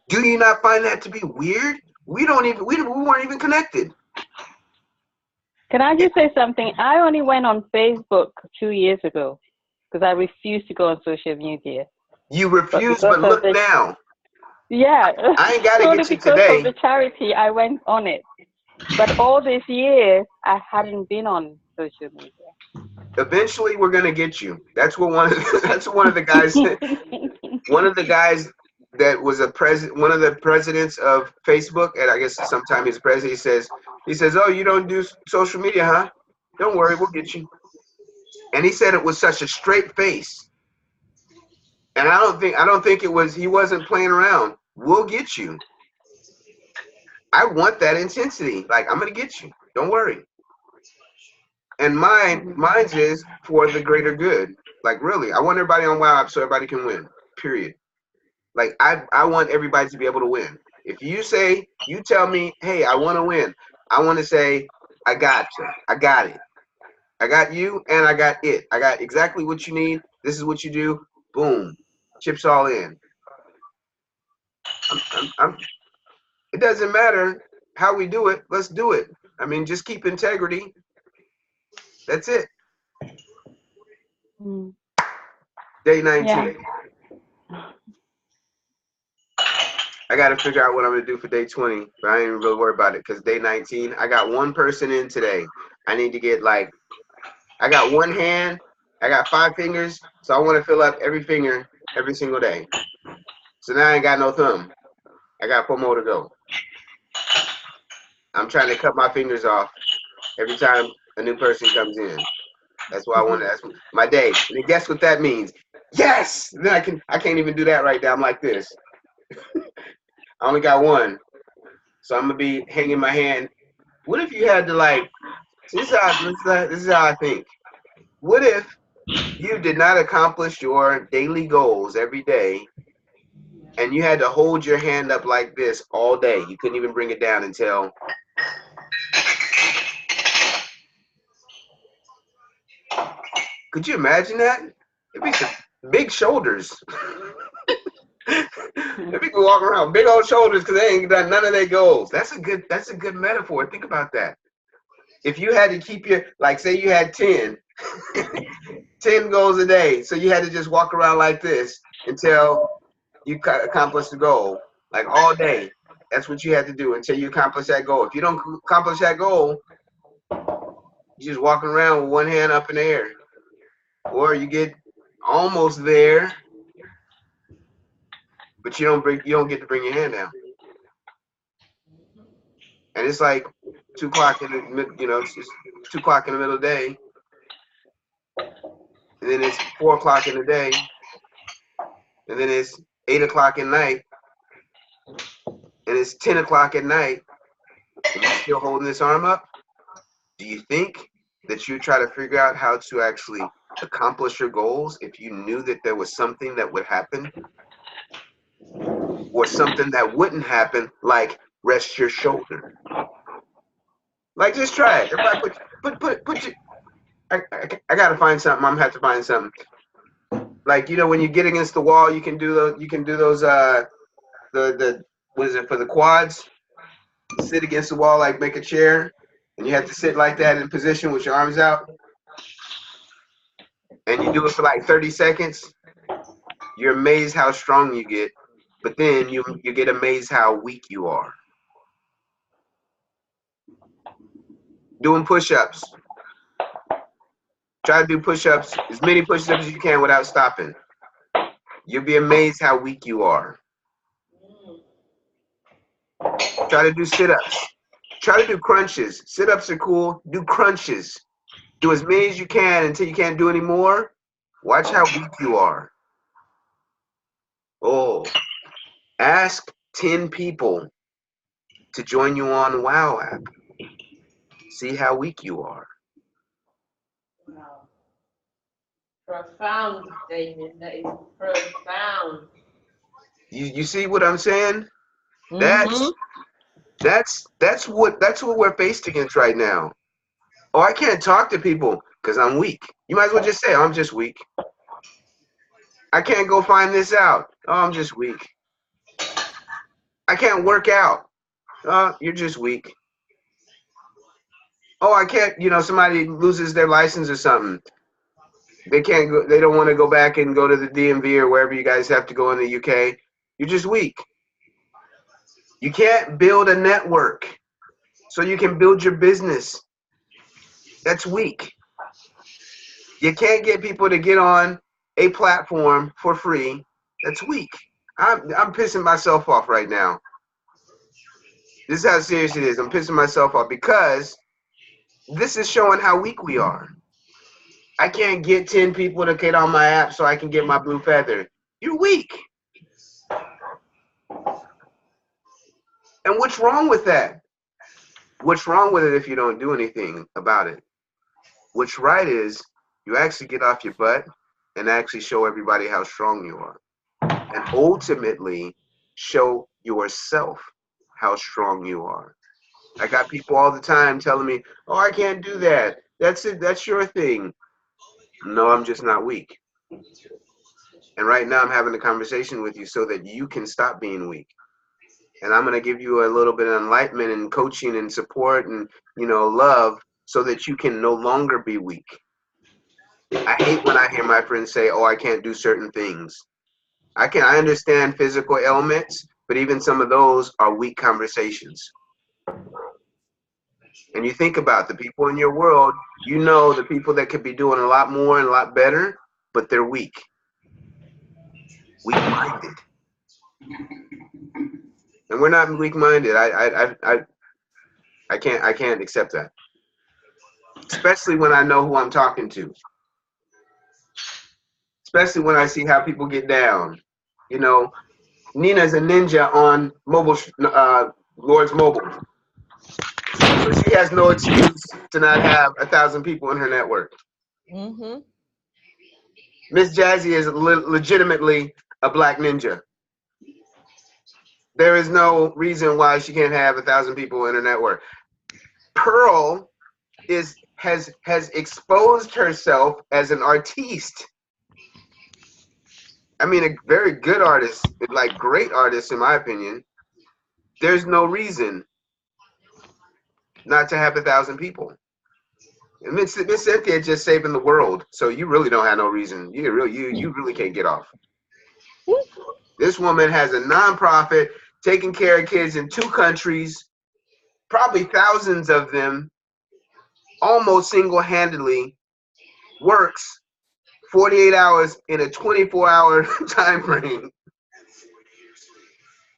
Do you not find that to be weird? We weren't even connected. Can I just say something? I only went on Facebook 2 years ago because I refused to go on social media. You refused, but look now. Yeah. I ain't got to get you because today. of the charity, I went on it. But all these years, I hadn't been on social media. Eventually, we're gonna get you. That's what that's one of the guys said. One of the guys that was one of the presidents of Facebook, and I guess sometime he's president. He says, "Oh, you don't do social media, huh? Don't worry, we'll get you." And he said it with such a straight face. And I don't think he wasn't playing around. We'll get you. I want that intensity. Like, I'm gonna get you. Don't worry. And mine's is for the greater good. Like, really, I want everybody on WoW so everybody can win. Period. Like, I want everybody to be able to win. If you tell me, hey, I want to win, I want to say, I got you. I got it. I got you and I got it. I got exactly what you need. This is what you do. Boom. Chips all in. It doesn't matter how we do it. Let's do it. I mean, just keep integrity. That's it. Day 19. Yeah. I got to figure out what I'm going to do for day 20, but I ain't even really worried about it because day 19, I got one person in today. I need to get I got one hand, I got 5 fingers, so I want to fill up every finger every single day. So now I ain't got no thumb. I got 4 more to go. I'm trying to cut my fingers off every time a new person comes in. That's why I want to. That's my day. And then guess what that means? Yes. Then I can't even do that right now. I'm like this. I only got one, so I'm gonna be hanging my hand. What if you had to this is how I think. What if you did not accomplish your daily goals every day, and you had to hold your hand up like this all day, you couldn't even bring it down until could you imagine that? It'd be some big shoulders. If people walk around with big old shoulders because they ain't done none of their goals. That's a good metaphor. Think about that. If you had to keep your, like say you had 10 goals a day, so you had to just walk around like this until you accomplish the goal, like all day. That's what you had to do until you accomplish that goal. If you don't accomplish that goal, you're just walking around with one hand up in the air, or you get almost there, but you don't get to bring your hand down. And it's like 2 o'clock in the, it's 2 o'clock in the middle of the day, and then it's 4 o'clock in the day, and then it's 8 o'clock at night, and it's 10 o'clock at night, and you're still holding this arm up. Do you think that you try to figure out how to actually accomplish your goals if you knew that there was something that would happen, or something that wouldn't happen, like rest your shoulder? Like, just try it. Everybody put your, I gotta find something. I'm gonna have to find something. Like, when you get against the wall, you can do those the what is it for the quads? Sit against the wall, like make a chair, and you have to sit like that in position with your arms out, and you do it for like 30 seconds. You're amazed how strong you get, but then you get amazed how weak you are. Doing push-ups. Try to do push-ups, as many push-ups as you can without stopping. You'll be amazed how weak you are. Try to do sit-ups. Try to do crunches. Sit-ups are cool. Do crunches. Do as many as you can until you can't do any more. Watch how weak you are. Oh, ask 10 people to join you on WoWApp. See how weak you are. Wow. Profound, Damien. That is profound. You see what I'm saying? Mm-hmm. That's what we're faced against right now. Oh, I can't talk to people because I'm weak. You might as well just say, I'm just weak. I can't go find this out. Oh, I'm just weak. I can't work out. Oh, you're just weak. Oh, I can't, somebody loses their license or something. They can't go, they don't want to go back and go to the DMV or wherever you guys have to go in the UK. You're just weak. You can't build a network so you can build your business. That's weak. You can't get people to get on a platform for free. That's weak. I'm pissing myself off right now. This is how serious it is. I'm pissing myself off because this is showing how weak we are. I can't get 10 people to get on my app so I can get my blue feather. You're weak. And what's wrong with that? What's wrong with it if you don't do anything about it? What's right is you actually get off your butt and actually show everybody how strong you are. And ultimately show yourself how strong you are. I got people all the time telling me, oh, I can't do that. That's it. That's your thing. No, I'm just not weak. And right now I'm having a conversation with you so that you can stop being weak. And I'm going to give you a little bit of enlightenment and coaching and support and, love so that you can no longer be weak. I hate when I hear my friends say, oh, I can't do certain things. I understand physical ailments, but even some of those are weak conversations. And you think about the people in your world, the people that could be doing a lot more and a lot better, but they're weak. Weak-minded. And we're not weak-minded. I can't accept that. Especially when I know who I'm talking to. Especially when I see how people get down. Nina's a ninja on mobile, Lord's Mobile. So she has no excuse to not have 1,000 people in her network. Mm-hmm. Miss Jazzy is legitimately a black ninja. There is no reason why she can't have 1,000 people in her network. Pearl has exposed herself as an artiste. I mean, a very good artist, like great artist in my opinion. There's no reason not to have 1,000 people. And Miss Cynthia just saving the world, so you really don't have no reason. You really can't get off. This woman has a nonprofit taking care of kids in 2 countries, probably thousands of them, almost single-handedly, works 48 hours in a 24-hour time frame.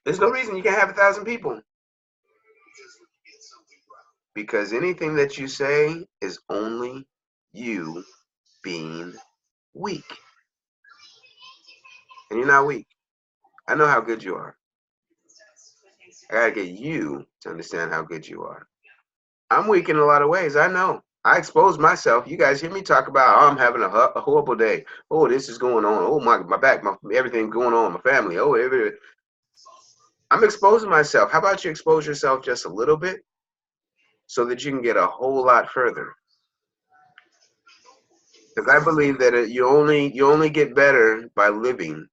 There's no reason you can't have 1,000 people. Because anything that you say is only you being weak. And you're not weak. I know how good you are. I gotta get you to understand how good you are. I'm weak in a lot of ways. I know. I expose myself. You guys hear me talk about, oh, I'm having a horrible day. Oh, this is going on. Oh, my back, everything going on, my family. Oh, everything. I'm exposing myself. How about you expose yourself just a little bit so that you can get a whole lot further? Because I believe that you only get better by living,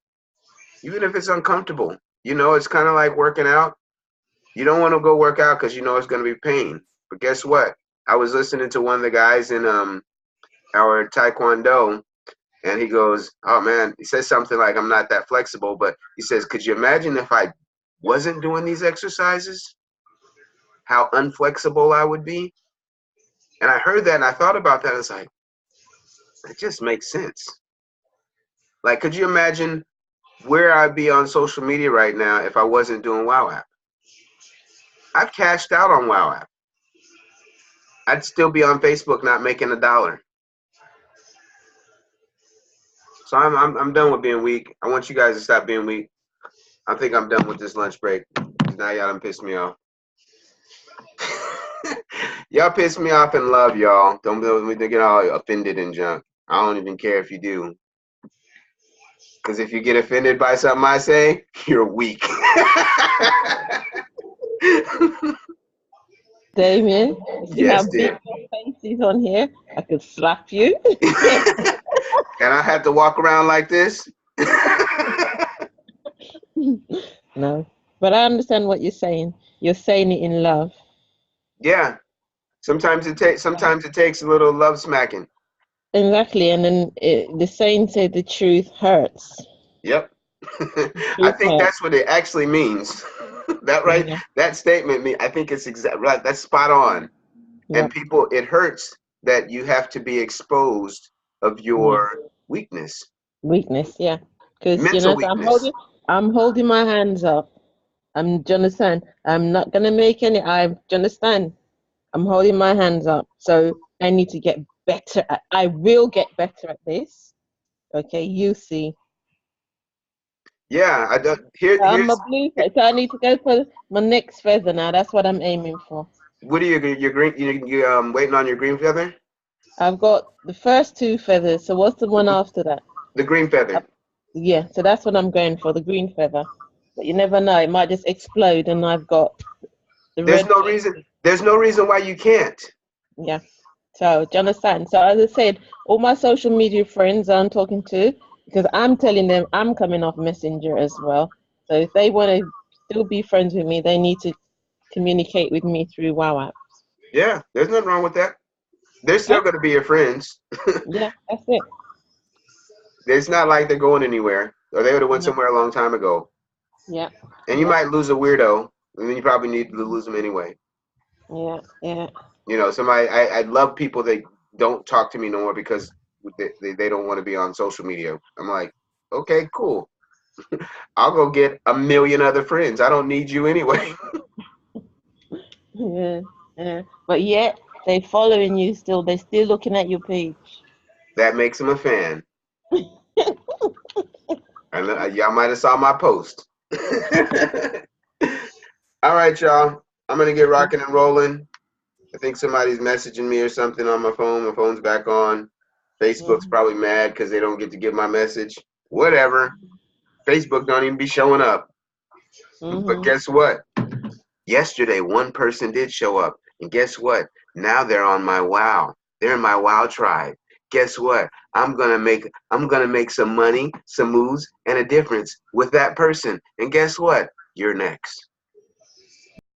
even if it's uncomfortable. You know, it's kind of like working out. You don't want to go work out because you know it's going to be pain. But guess what? I was listening to one of the guys in our Taekwondo, and he goes, oh, man, he says something like, I'm not that flexible. But he says, could you imagine if I wasn't doing these exercises? How unflexible I would be? And I heard that, and I thought about that. It's like, it just makes sense. Like, could you imagine where I'd be on social media right now if I wasn't doing WoWApp? I've cashed out on WoWApp. I'd still be on Facebook not making $1. So I'm done with being weak. I want you guys to stop being weak. I think I'm done with this lunch break. Now y'all done pissed me off. Y'all piss me off in love, y'all. Don't get all offended and junk. I don't even care if you do. Because if you get offended by something I say, you're weak. Damien, you Yes, have dear. big offenses on here. I could slap you. And I have to walk around like this? No, but I understand what you're saying. You're saying it in love. Yeah. Sometimes it takes a little love smacking. Exactly, and then the saying said the truth hurts. Yep. I think that's what it actually means. That right? Yeah. That statement I think it's exact right. That's spot on. Yep. And people, it hurts that you have to be exposed of your weakness. Weakness, yeah. Because Mental weakness. I'm holding my hands up. Do you understand? I'm not gonna make any. Do you understand? I'm holding my hands up. So I need to get better. I will get better at this. Okay, you see. Yeah, I don't. I'm a blue. So I need to go for my next feather now. That's what I'm aiming for. What are your green? You waiting on your green feather? I've got the first 2 feathers. So what's the one after that? The green feather. Yeah, so that's what I'm going for, the green feather. But you never know; it might just explode, and I've got the There's red. no reason. There's no reason why you can't. Yeah. So do you understand? So as I said, all my social media friends I'm talking to, because I'm telling them I'm coming off Messenger as well. So if they want to still be friends with me, they need to communicate with me through WoWApp. Yeah, there's nothing wrong with that. They're still going to be your friends. Yeah, that's it. It's not like they're going anywhere, or they would have went somewhere a long time ago. Yeah. And you might lose a weirdo, and then you probably need to lose them anyway. Yeah, yeah. You know, somebody. I love people that don't talk to me no more because they don't want to be on social media. I'm like, okay, cool. I'll go get 1 million other friends. I don't need you anyway. Yeah, yeah. But yet they following you still. They're still looking at your page. That makes them a fan. And y'all might have saw my post. All right, y'all. I'm gonna get rocking and rolling. I think somebody's messaging me or something on my phone. My phone's back on. Facebook's probably mad because they don't get to get my message. Whatever. Facebook don't even be showing up. But guess what? Yesterday, one person did show up. And guess what? Now they're on my WoW. They're in my WoWTribe. Guess what? I'm gonna make some money, some moves, and a difference with that person. And guess what? You're next.